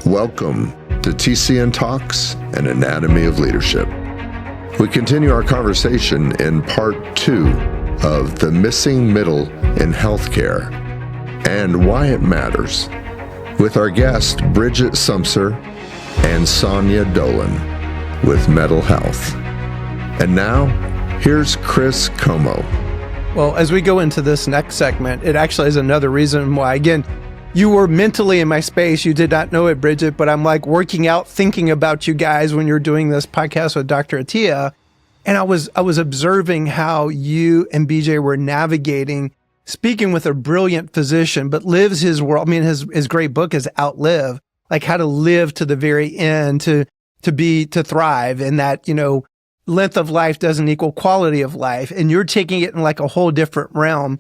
Welcome to TCN Talks, an Anatomy of Leadership. We continue our conversation in part 2 of the missing middle in healthcare and why it matters, with our guest Bridget Sumser and Sonya Dolan with Mettle Health. And now, here's Chris Comeaux. Well, as we go into this next segment, it actually is another reason why, again, you were mentally in my space. You did not know it, Bridget, but I'm like working out, thinking about you guys when you're doing this podcast with Dr. Attia. And I was observing how you and BJ were navigating, speaking with a brilliant physician, but lives his world. I mean, his great book is Outlive, like how to live to the very end, to thrive, and that, length of life doesn't equal quality of life. And you're taking it in like a whole different realm.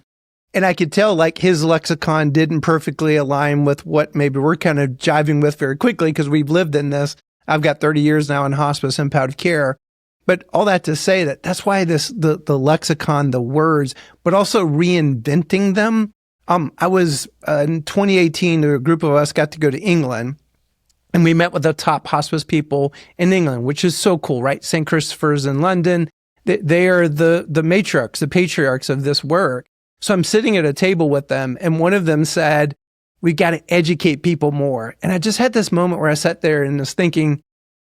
And I could tell like his lexicon didn't perfectly align with what maybe we're kind of jiving with very quickly because we've lived in this. I've got 30 years now in hospice and palliative care. But all that to say that's why the lexicon, the words, but also reinventing them. I was in 2018, a group of us got to go to England, and we met with the top hospice people in England, which is so cool, right? St. Christopher's in London. They are the matriarchs, the patriarchs of this work. So I'm sitting at a table with them, and one of them said, we got to educate people more. And I just had this moment where I sat there and was thinking,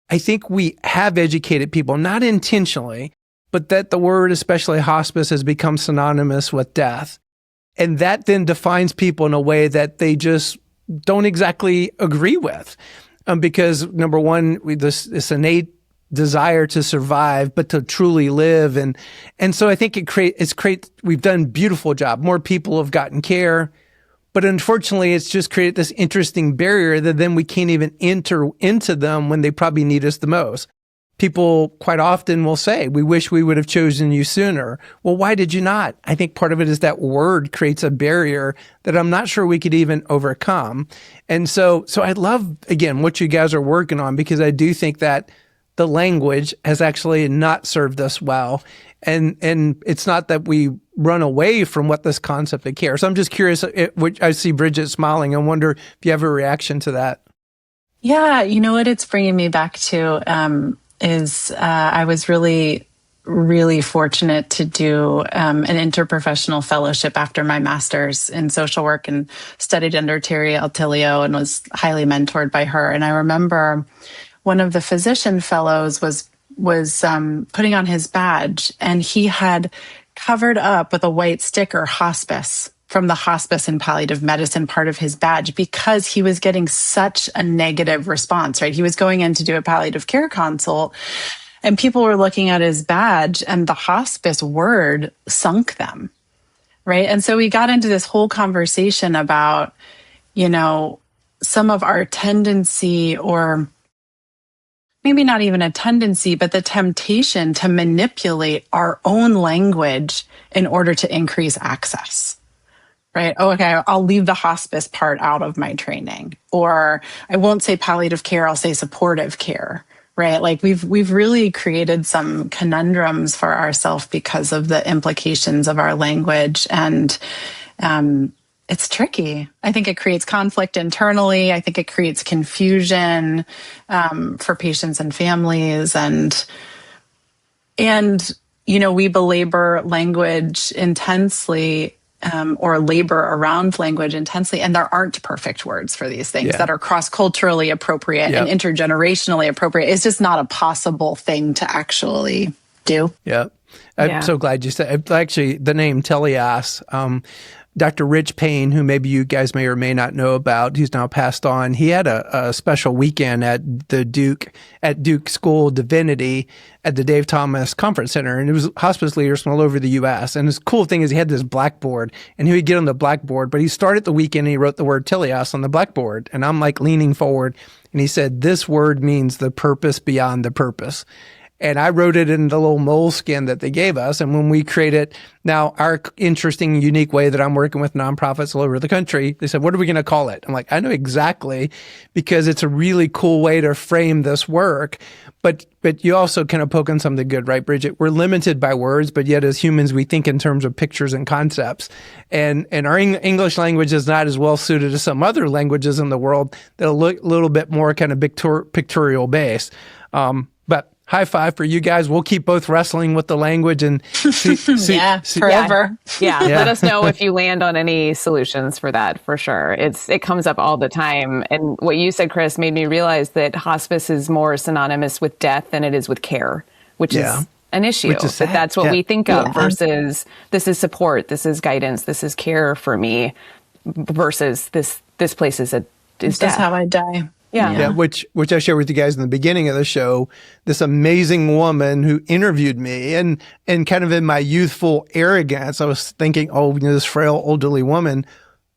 I think we have educated people, not intentionally, but that the word, especially hospice, has become synonymous with death. And that then defines people in a way that they just don't exactly agree with. Because number one, this innate desire to survive, but to truly live. And so I think we've done a beautiful job. More people have gotten care, but unfortunately it's just created this interesting barrier that then we can't even enter into them when they probably need us the most. People quite often will say, we wish we would have chosen you sooner. Well, why did you not? I think part of it is that word creates a barrier that I'm not sure we could even overcome. And so I love, again, what you guys are working on, because I do think that the language has actually not served us well. And it's not that we run away from what this concept of care. So I'm just curious, I see Bridget smiling. I wonder if you have a reaction to that. Yeah, you know what it's bringing me back to is I was really, really fortunate to do an interprofessional fellowship after my master's in social work, and studied under Terry Altilio and was highly mentored by her. And I remember one of the physician fellows was putting on his badge, and he had covered up with a white sticker hospice from the hospice and palliative medicine part of his badge, because he was getting such a negative response, right? He was going in to do a palliative care consult, and people were looking at his badge, and the hospice word sunk them, right? And so we got into this whole conversation about, some of our tendency, or maybe not even a tendency, but the temptation to manipulate our own language in order to increase access, right? Oh, okay, I'll leave the hospice part out of my training, or I won't say palliative care, I'll say supportive care, right? Like we've really created some conundrums for ourselves because of the implications of our language. And it's tricky. I think it creates conflict internally. I think it creates confusion for patients and families. And we belabor language intensely, or labor around language intensely. And there aren't perfect words for these things that are cross-culturally appropriate and intergenerationally appropriate. It's just not a possible thing to actually do. Yeah. I'm so glad you said, actually, the name Telias, Dr. Rich Payne, who maybe you guys may or may not know about, who's now passed on, he had a special weekend at Duke School of Divinity at the Dave Thomas Conference Center. And it was hospice leaders from all over the U.S. And this cool thing is he had this blackboard, and he would get on the blackboard, but he started the weekend and he wrote the word Telias on the blackboard. And I'm like leaning forward, and he said, this word means the purpose beyond the purpose. And I wrote it in the little moleskin that they gave us. And when we created now our interesting, unique way that I'm working with nonprofits all over the country, they said, what are we going to call it? I'm like, I know exactly, because it's a really cool way to frame this work. But you also kind of poke on something good, right, Bridget? We're limited by words, but yet as humans, we think in terms of pictures and concepts. And our English language is not as well suited as some other languages in the world that look a little bit more kind of pictorial based. But high five for you guys. We'll keep both wrestling with the language and see forever. Yeah. Let us know if you land on any solutions for that, for sure. It comes up all the time. And what you said, Chris, made me realize that hospice is more synonymous with death than it is with care, which is an issue. That's what we think of versus this is support, this is guidance, this is care for me versus this place is death. This is how I die. Yeah, which I shared with you guys in the beginning of the show, this amazing woman who interviewed me and kind of in my youthful arrogance, I was thinking, this frail elderly woman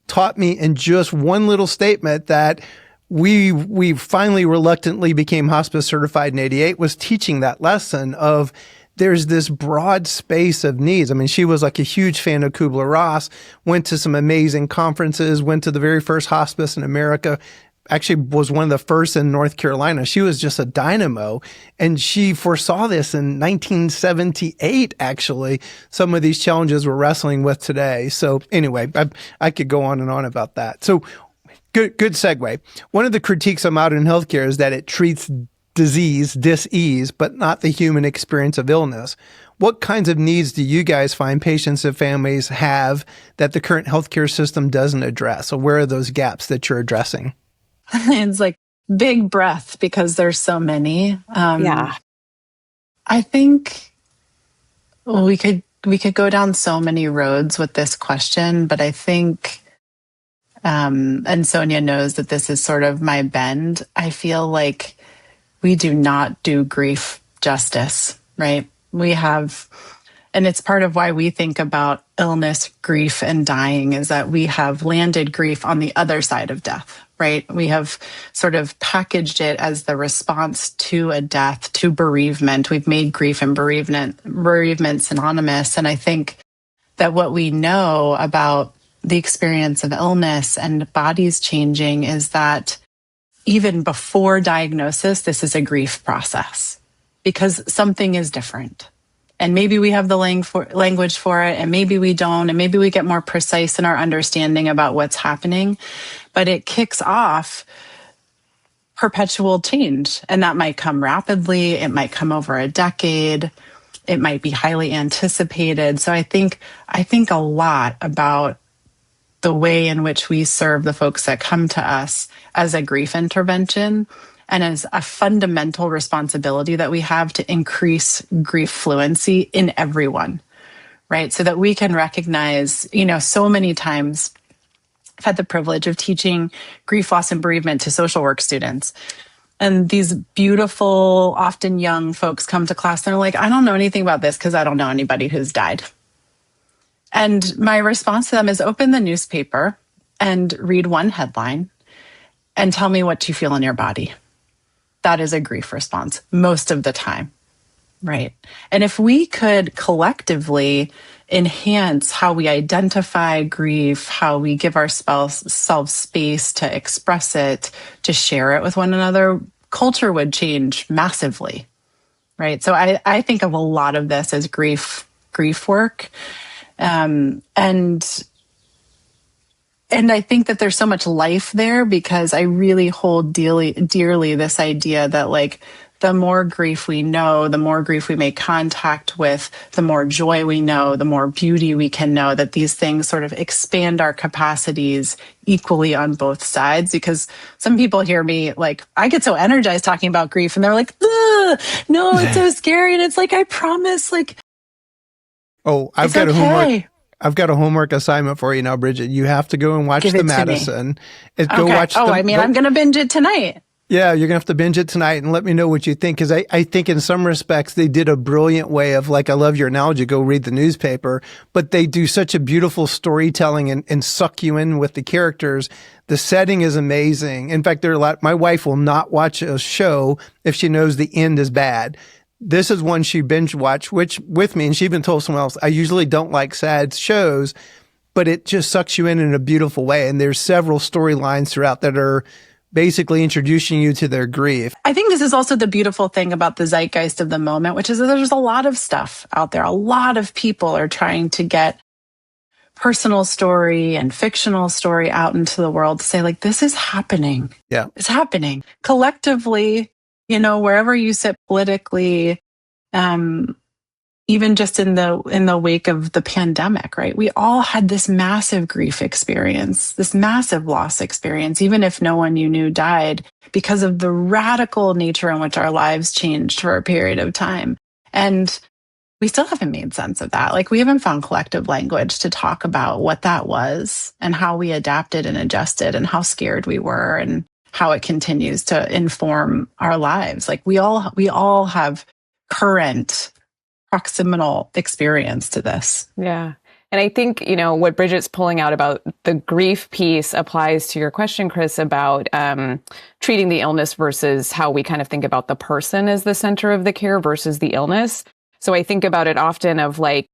taught me in just one little statement that we finally reluctantly became hospice certified in '88 was teaching that lesson of there's this broad space of needs. I mean, she was like a huge fan of Kubler-Ross, went to some amazing conferences, went to the very first hospice in America, actually was one of the first in North Carolina. She was just a dynamo. And she foresaw this in 1978, actually, some of these challenges we're wrestling with today. So anyway, I could go on and on about that. So good segue. One of the critiques of modern healthcare is that it treats dis-ease, but not the human experience of illness. What kinds of needs do you guys find patients and families have that the current healthcare system doesn't address? So where are those gaps that you're addressing? It's like big breath because there's so many. I think we could go down so many roads with this question, but I think, and Sonya knows that this is sort of my bend. I feel like we do not do grief justice, right? We have, and it's part of why we think about illness, grief, and dying is that we have landed grief on the other side of death. Right? We have sort of packaged it as the response to a death, to bereavement. We've made grief and bereavement synonymous. And I think that what we know about the experience of illness and bodies changing is that even before diagnosis, this is a grief process because something is different. And maybe we have the language for it, and maybe we don't, and maybe we get more precise in our understanding about what's happening. But it kicks off perpetual change, and that might come rapidly. It might come over a decade. It might be highly anticipated. So I think a lot about the way in which we serve the folks that come to us as a grief intervention and as a fundamental responsibility that we have to increase grief fluency in everyone, right? So that we can recognize, so many times I've had the privilege of teaching grief, loss, and bereavement to social work students. And these beautiful, often young folks come to class and they're like, I don't know anything about this because I don't know anybody who's died. And my response to them is open the newspaper and read one headline and tell me what you feel in your body. That is a grief response most of the time, right? And if we could collectively enhance how we identify grief, how we give ourselves space to express it, to share it with one another, culture would change massively, right? So I think of a lot of this as grief work. And I think that there's so much life there because I really hold dearly this idea that like the more grief we know, the more grief we make contact with, the more joy we know, the more beauty we can know, that these things sort of expand our capacities equally on both sides. Because some people hear me like, I get so energized talking about grief and they're like, no, it's so scary. And it's like, I promise, like, I've got a homework assignment for you now, Bridget. You have to go and watch The Madison. I'm going to binge it tonight. Yeah, you're going to have to binge it tonight and let me know what you think. Because I think in some respects, they did a brilliant way of, like, I love your analogy, go read the newspaper. But they do such a beautiful storytelling and suck you in with the characters. The setting is amazing. In fact, my wife will not watch a show if she knows the end is bad. this is one she binge watched, which with me, and she even told someone else, I usually don't like sad shows, but it just sucks you in a beautiful way. And there's several storylines throughout that are basically introducing you to their grief. I think this is also the beautiful thing about the zeitgeist of the moment, which is that there's a lot of stuff out there. A lot of people are trying to get personal story and fictional story out into the world to say, like, this is happening. Yeah. It's happening collectively, wherever you sit politically, even just in the wake of the pandemic, right? We all had this massive grief experience, this massive loss experience, even if no one you knew died, because of the radical nature in which our lives changed for a period of time. And we still haven't made sense of that. Like, we haven't found collective language to talk about what that was and how we adapted and adjusted and how scared we were and how it continues to inform our lives. Like, we all have current proximal experience to this. Yeah. And I think, what Bridget's pulling out about the grief piece applies to your question, Chris, about treating the illness versus how we kind of think about the person as the center of the care versus the illness. So I think about it often of like,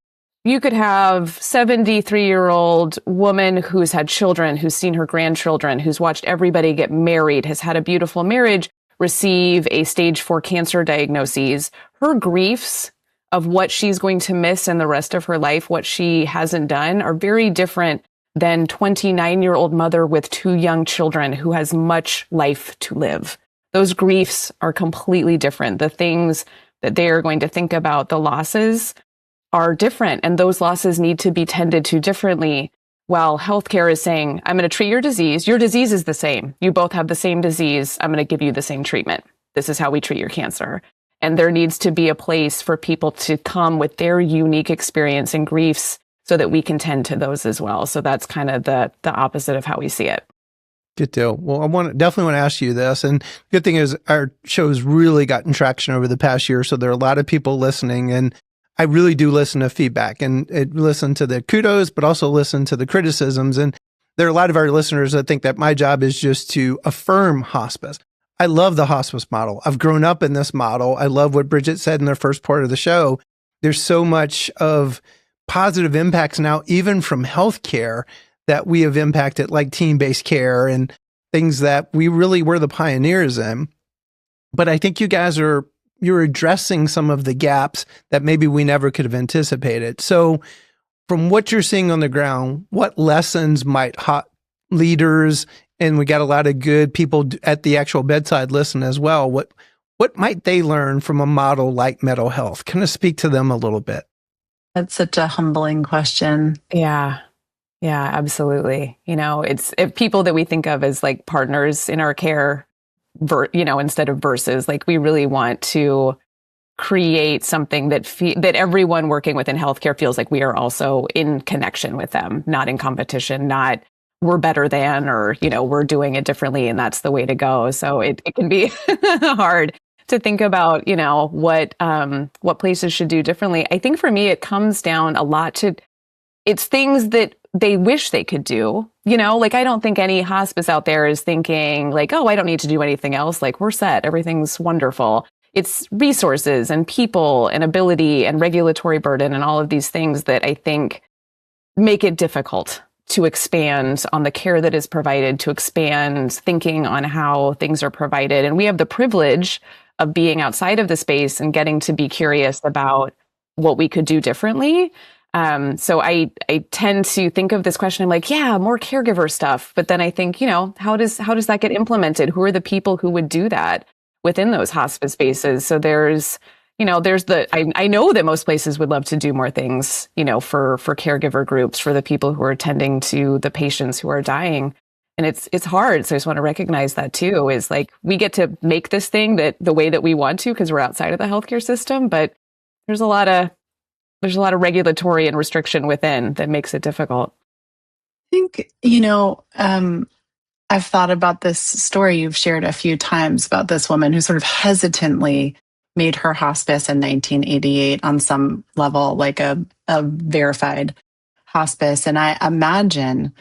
you could have 73-year-old woman who's had children, who's seen her grandchildren, who's watched everybody get married, has had a beautiful marriage, receive a stage 4 cancer diagnosis. Her griefs of what she's going to miss in the rest of her life, what she hasn't done, are very different than 29-year-old mother with 2 young children who has much life to live. Those griefs are completely different. The things that they are going to think about, the losses, are different, and those losses need to be tended to differently. While healthcare is saying, I'm going to treat your disease. Your disease is the same. You both have the same disease. I'm going to give you the same treatment. This is how we treat your cancer. And there needs to be a place for people to come with their unique experience and griefs so that we can tend to those as well. So that's kind of the opposite of how we see it. Good deal. Well, I definitely want to ask you this. And good thing is our show's really gotten traction over the past year. So there are a lot of people listening, and I really do listen to feedback and listen to the kudos, but also listen to the criticisms. And there are a lot of our listeners that think that my job is just to affirm hospice. I love the hospice model. I've grown up in this model. I love what Bridget said in the first part of the show. There's so much of positive impacts now, even from healthcare, that we have impacted, like team-based care and things that we really were the pioneers in. But I think you guys you're addressing some of the gaps that maybe we never could have anticipated. So from what you're seeing on the ground, what lessons might leaders, and we got a lot of good people at the actual bedside listen as well, what might they learn from a model like Mettle Health? Kind of speak to them a little bit. That's such a humbling question. Yeah. Yeah, absolutely. It's people that we think of as like partners in our care, instead of versus. Like, we really want to create something that everyone working within healthcare feels like we are also in connection with them, not in competition, not we're better than, or, we're doing it differently and that's the way to go. So it can be hard to think about, what places should do differently. I think for me, it comes down a lot to, it's things that they wish they could do, like, I don't think any hospice out there is thinking like, oh, I don't need to do anything else. Like, we're set. Everything's wonderful. It's resources and people and ability and regulatory burden and all of these things that I think make it difficult to expand on the care that is provided, to expand thinking on how things are provided. And we have the privilege of being outside of the space and getting to be curious about what we could do differently. So I tend to think of this question, I'm like, yeah, more caregiver stuff. But then I think, how does that get implemented? Who are the people who would do that within those hospice spaces? So there's I know that most places would love to do more things, for caregiver groups, for the people who are attending to the patients who are dying. And it's hard. So I just want to recognize that too, is like, we get to make this thing that the way that we want to, because we're outside of the healthcare system, but there's a lot of regulatory and restriction within that makes it difficult. I think, I've thought about this story you've shared a few times about this woman who sort of hesitantly made her hospice in 1988 on some level, like a verified hospice. And I imagine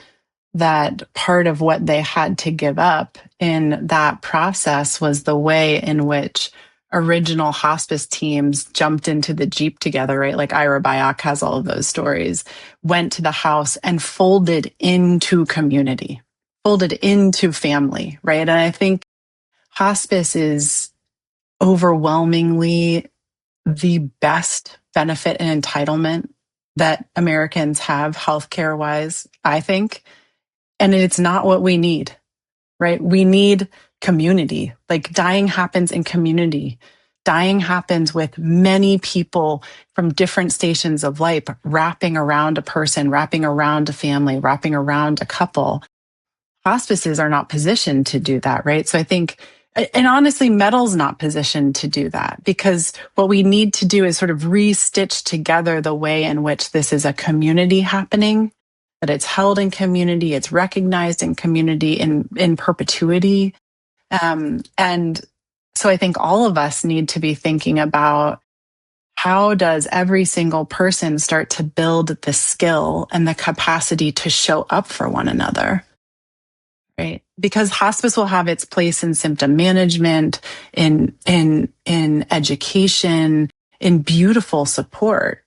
that part of what they had to give up in that process was the way in which original hospice teams jumped into the Jeep together, right? Like Ira Byock has all of those stories, went to the house and folded into community, folded into family, right? And I think hospice is overwhelmingly the best benefit and entitlement that Americans have healthcare wise, I think. And it's not what we need, right? We need community. Like dying happens in community. Dying happens with many people from different stations of life wrapping around a person, wrapping around a family, wrapping around a couple. Hospices are not positioned to do that, right? So I think, and honestly, Mettle's not positioned to do that, because what we need to do is sort of re-stitch together the way in which this is a community happening, that it's held in community, it's recognized in community in perpetuity. And so I think all of us need to be thinking about, how does every single person start to build the skill and the capacity to show up for one another? Right. Because hospice will have its place in symptom management, in education, in beautiful support.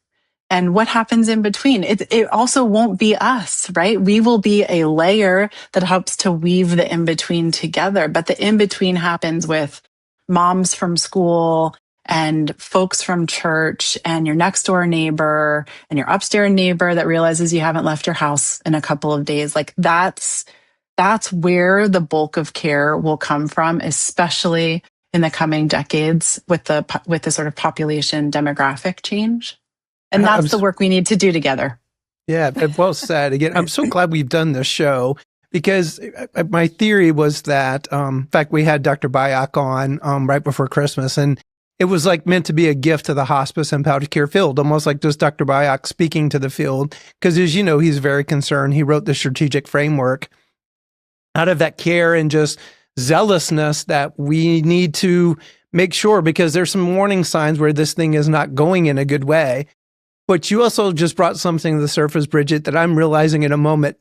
And what happens in between? It also won't be us, right? We will be a layer that helps to weave the in-between together. But the in-between happens with moms from school and folks from church and your next door neighbor and your upstairs neighbor that realizes you haven't left your house in a couple of days. Like that's where the bulk of care will come from, especially in the coming decades with the sort of population demographic change. And that's the work we need to do together. Yeah, well said. Again, I'm so glad we've done this show, because my theory was that, in fact, we had Dr. Byock on right before Christmas, and it was like meant to be a gift to the hospice and palliative care field, almost like just Dr. Byock speaking to the field, because as you know, he's very concerned. He wrote the strategic framework out of that care and just zealousness that we need to make sure, because there's some warning signs where this thing is not going in a good way. But you also just brought something to the surface, Bridget, that I'm realizing in a moment.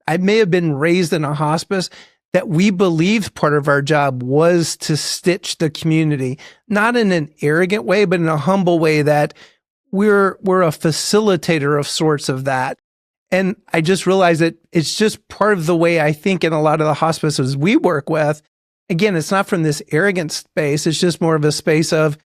I may have been raised in a hospice that we believed part of our job was to stitch the community, not in an arrogant way, but in a humble way, that we're a facilitator of sorts of that. And I just realized that it's just part of the way I think in a lot of the hospices we work with. Again, it's not from this arrogant space. It's just more of a space of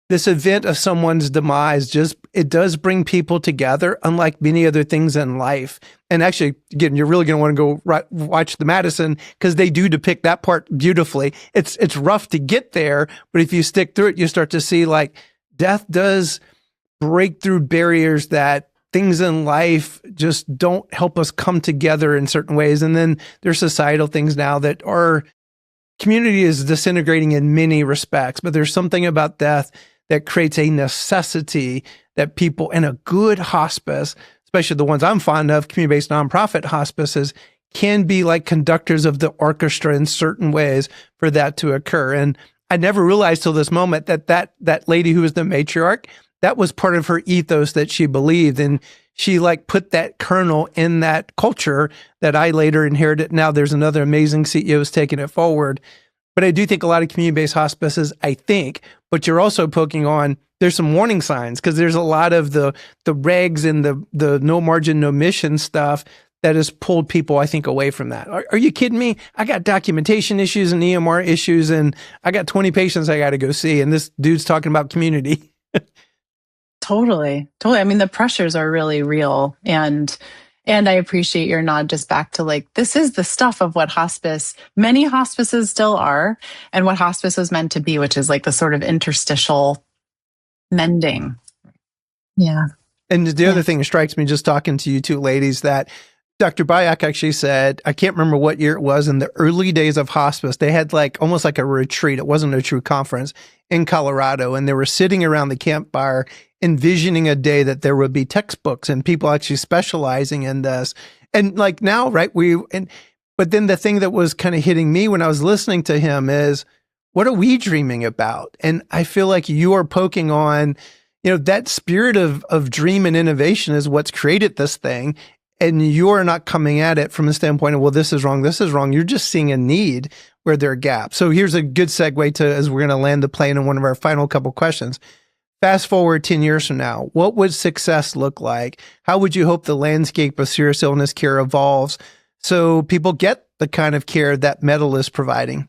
this event of someone's demise. It does bring people together, unlike many other things in life. And actually, again, you're really going to want to go watch the Madison, because they do depict that part beautifully. It's rough to get there, but if you stick through it, you start to see like death does break through barriers that things in life just don't help us come together in certain ways. And then there's societal things now that our community is disintegrating in many respects, but there's something about death that creates a necessity that people in a good hospice, especially the ones I'm fond of, community-based nonprofit hospices, can be like conductors of the orchestra in certain ways for that to occur. And I never realized till this moment that lady who was the matriarch, that was part of her ethos that she believed. And she like put that kernel in that culture that I later inherited. Now there's another amazing CEOs taking it forward. But I do think a lot of community-based hospices, but you're also poking on, there's some warning signs, because there's a lot of the regs and the no margin, no mission stuff that has pulled people, I think, away from that. Are you kidding me? I got documentation issues and EMR issues, and I got 20 patients I got to go see, and this dude's talking about community. Totally. I mean, the pressures are really real. And I appreciate your nod just back to like, this is the stuff of what many hospices still are, and what hospice was meant to be, which is like the sort of interstitial mending. Yeah. And the other thing that strikes me just talking to you two ladies, that Dr. Byock actually said, I can't remember what year it was, in the early days of hospice, they had like almost like a retreat. It wasn't a true conference in Colorado. And they were sitting around the campfire envisioning a day that there would be textbooks and people actually specializing in this. And like now, right, but then the thing that was kind of hitting me when I was listening to him is, what are we dreaming about? And I feel like you are poking on, that spirit of dream and innovation is what's created this thing. And you're not coming at it from a standpoint of, well, this is wrong. You're just seeing a need, where there are gaps. So here's a good segue to, as we're going to land the plane on one of our final couple questions. Fast forward 10 years from now, what would success look like? How would you hope the landscape of serious illness care evolves so people get the kind of care that Mettle is providing?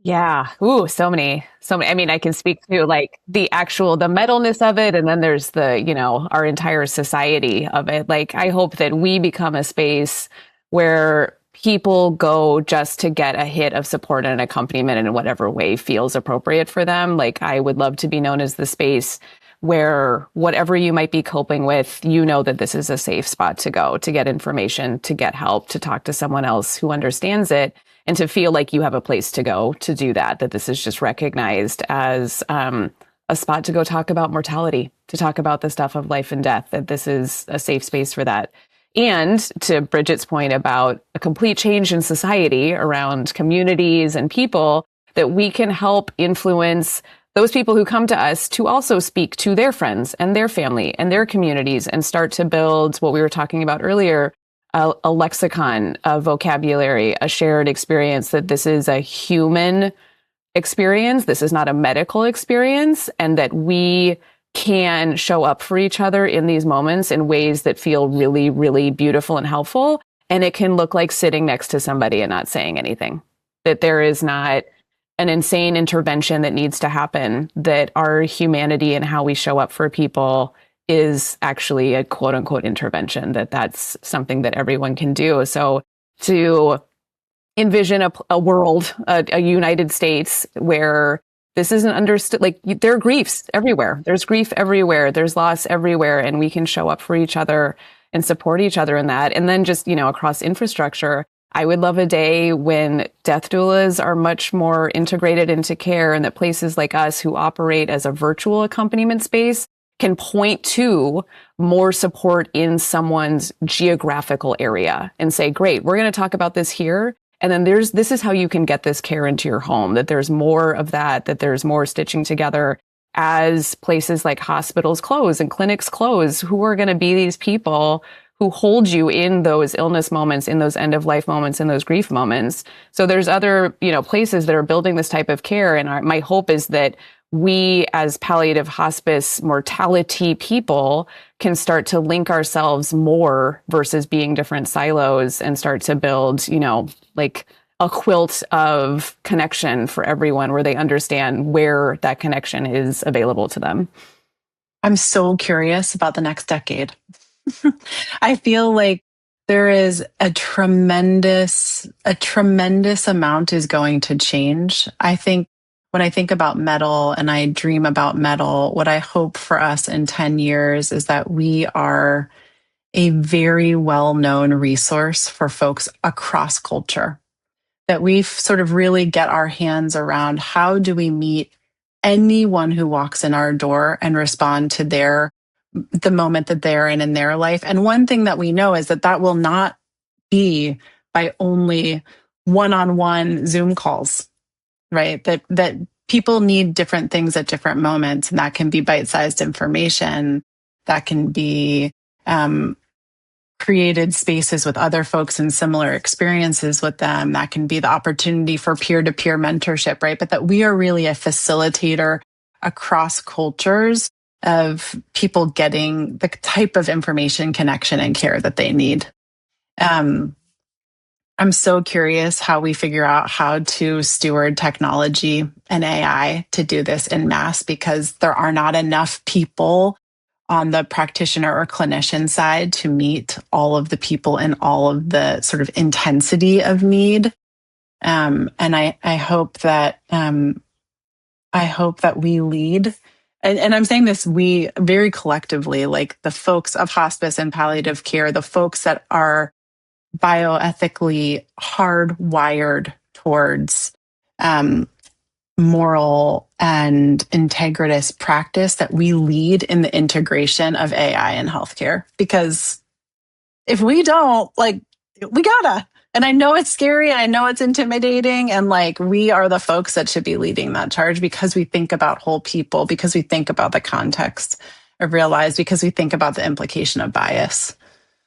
Yeah. Ooh, so many. I mean, I can speak to like the Mettleness of it. And then there's our entire society of it. Like, I hope that we become a space where people go just to get a hit of support and accompaniment in whatever way feels appropriate for them. Like, I would love to be known as the space where whatever you might be coping with, that this is a safe spot to go, to get information, to get help, to talk to someone else who understands it, and to feel like you have a place to go to do that this is just recognized as a spot to go talk about mortality, to talk about the stuff of life and death, that this is a safe space for that. And to Bridget's point about a complete change in society around communities and people, that we can help influence those people who come to us to also speak to their friends and their family and their communities and start to build what we were talking about earlier, a lexicon, a vocabulary, a shared experience, that this is a human experience. This is not a medical experience, and that we can show up for each other in these moments in ways that feel really, really beautiful and helpful. And it can look like sitting next to somebody and not saying anything, that there is not an insane intervention that needs to happen, that our humanity and how we show up for people is actually a quote unquote intervention, that's something that everyone can do. So to envision a world, a United States where this isn't understood, like there are griefs everywhere. There's grief everywhere. There's loss everywhere. And we can show up for each other and support each other in that. And then just, across infrastructure, I would love a day when death doulas are much more integrated into care, and that places like us who operate as a virtual accompaniment space can point to more support in someone's geographical area and say, great, we're going to talk about this here. And then this is how you can get this care into your home, that there's more of that there's more stitching together as places like hospitals close and clinics close. Who are going to be these people who hold you in those illness moments, in those end of life moments, in those grief moments? So there's other, places that are building this type of care. And my hope is that we as palliative hospice mortality people can start to link ourselves more versus being different silos, and start to build, like a quilt of connection for everyone, where they understand where that connection is available to them. I'm so curious about the next decade. I feel like there is a tremendous amount is going to change. I think when I think about Mettle and I dream about Mettle, what I hope for us in 10 years is that we are a very well-known resource for folks across culture, that we sort of really get our hands around how do we meet anyone who walks in our door and respond to the moment that they're in their life. And one thing that we know is that will not be by only one-on-one Zoom calls, right? That people need different things at different moments, and that can be bite-sized information. That can be created spaces with other folks and similar experiences with them. That can be the opportunity for peer-to-peer mentorship, right? But that we are really a facilitator across cultures of people getting the type of information, connection, and care that they need. I'm so curious how we figure out how to steward technology and AI to do this en masse, because there are not enough people on the practitioner or clinician side to meet all of the people and all of the sort of intensity of need. And I hope that we lead. And I'm saying this, we very collectively, like the folks of hospice and palliative care, the folks that are bioethically hardwired towards moral and integritous practice, that we lead in the integration of AI in healthcare. Because if we don't, we gotta. And I know it's scary, and I know it's intimidating, and we are the folks that should be leading that charge, because we think about whole people, because we think about the context of real lives, because we think about the implication of bias.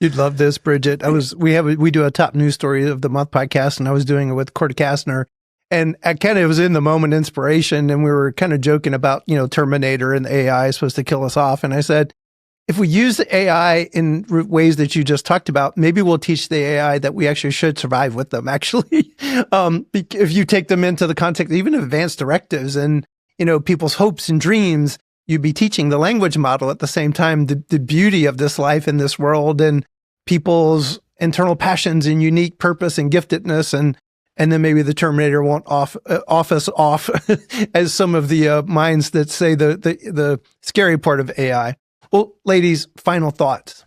You'd love this, Bridget. We do a top news story of the month podcast, and I was doing it with Court Kastner, And I kind of was in the moment inspiration, and we were kind of joking about, Terminator and the AI is supposed to kill us off. And I said, if we use the AI in ways that you just talked about, maybe we'll teach the AI that we actually should survive with them, actually. If you take them into the context, even of advanced directives and, people's hopes and dreams, you'd be teaching the language model at the same time, the beauty of this life in this world and people's internal passions and unique purpose and giftedness. And then maybe the Terminator won't off us off as some of the minds that say the scary part of AI. Well, ladies, final thoughts.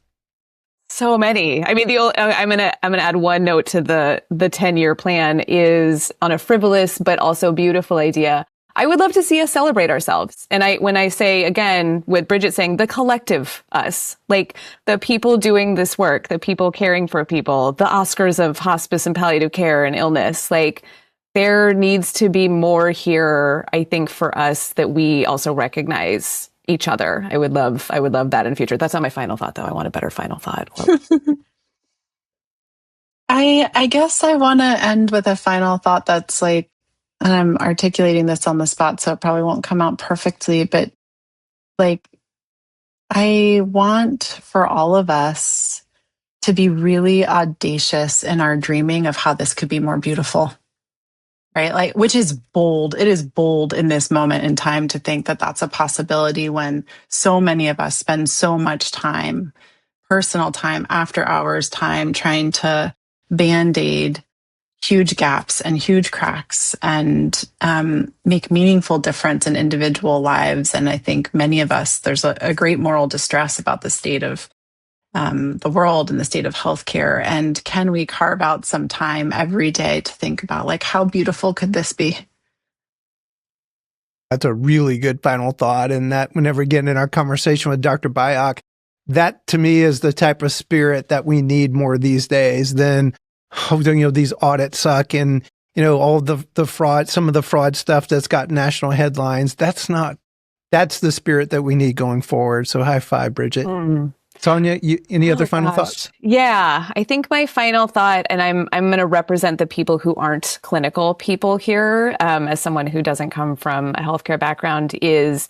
So many. I mean, I'm gonna add one note to the 10-year plan is on a frivolous but also beautiful idea. I would love to see us celebrate ourselves. And when I say, again, with Bridget saying the collective us, like the people doing this work, the people caring for people, the Oscars of hospice and palliative care and illness, like there needs to be more here, I think, for us that we also recognize each other. I would love that in the future. That's not my final thought, though. I want a better final thought. I guess I want to end with a final thought that's like, and I'm articulating this on the spot, so it probably won't come out perfectly, but like, I want for all of us to be really audacious in our dreaming of how this could be more beautiful, right? Like, which is bold. It is bold in this moment in time to think that that's a possibility when so many of us spend so much time, personal time, after hours time, trying to Band-Aid huge gaps and huge cracks and make meaningful difference in individual lives. And I think many of us, there's a great moral distress about the state of the world and the state of healthcare. And can we carve out some time every day to think about, like, how beautiful could this be? That's a really good final thought. And that whenever again in our conversation with Dr. Byock, that to me is the type of spirit that we need more these days than, these audits suck and, all the fraud, some of the fraud stuff that's got national headlines. That's the spirit that we need going forward. So high five, Bridget. Sonya, any other final thoughts? Yeah, I think my final thought, and I'm going to represent the people who aren't clinical people here, as someone who doesn't come from a healthcare background, is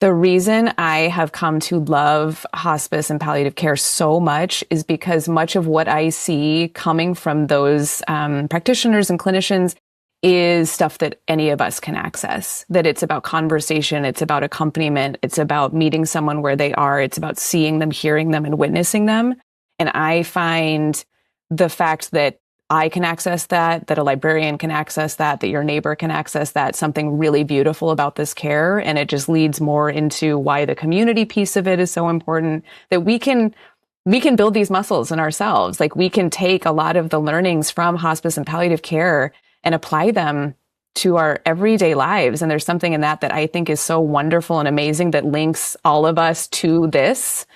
the reason I have come to love hospice and palliative care so much is because much of what I see coming from those practitioners and clinicians is stuff that any of us can access, that it's about conversation, it's about accompaniment, it's about meeting someone where they are, it's about seeing them, hearing them, and witnessing them. And I find the fact that I can access that a librarian can access that your neighbor can access that, something really beautiful about this care. And it just leads more into why the community piece of it is so important, that we can build these muscles in ourselves. Like we can take a lot of the learnings from hospice and palliative care and apply them to our everyday lives. And there's something in that I think is so wonderful and amazing that links all of us to this.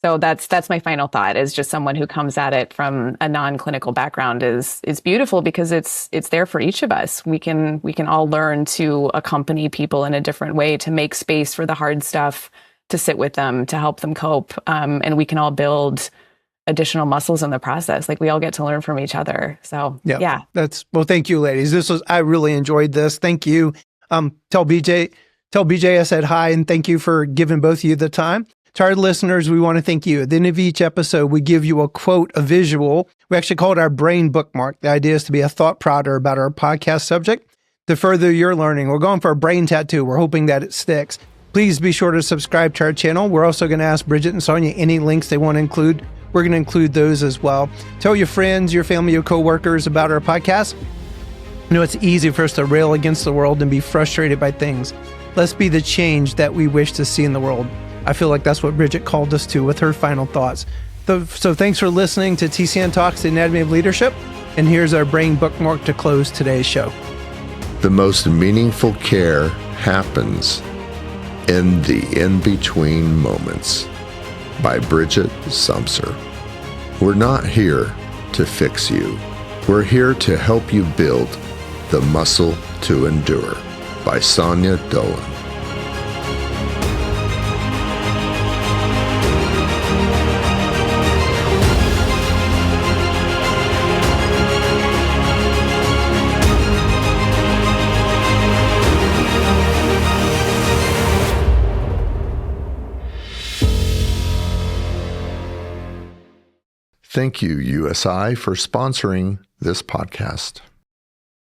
So that's my final thought, is just someone who comes at it from a non-clinical background is beautiful because it's there for each of us. We can all learn to accompany people in a different way, to make space for the hard stuff, to sit with them, to help them cope. And we can all build additional muscles in the process. Like we all get to learn from each other. So yeah. Well, thank you, ladies. I really enjoyed this. Thank you. Tell BJ I said hi and thank you for giving both of you the time. To our listeners, we want to thank you. At the end of each episode, we give you a quote, a visual. We actually call it our brain bookmark. The idea is to be a thought prouder about our podcast subject to further your learning. We're going for a brain tattoo. We're hoping that it sticks. Please be sure to subscribe to our channel. We're also going to ask Bridget and Sonya any links they want to include. We're going to include those as well. Tell your friends, your family, your coworkers about our podcast. It's easy for us to rail against the world and be frustrated by things. Let's be the change that we wish to see in the world. I feel like that's what Bridget called us to with her final thoughts. So thanks for listening to TCN Talks, the Anatomy of Leadership. And here's our brain bookmark to close today's show. The most meaningful care happens in the in-between moments, by Bridget Sumser. We're not here to fix you. We're here to help you build the muscle to endure, by Sonya Dolan. Thank you, USI, for sponsoring this podcast.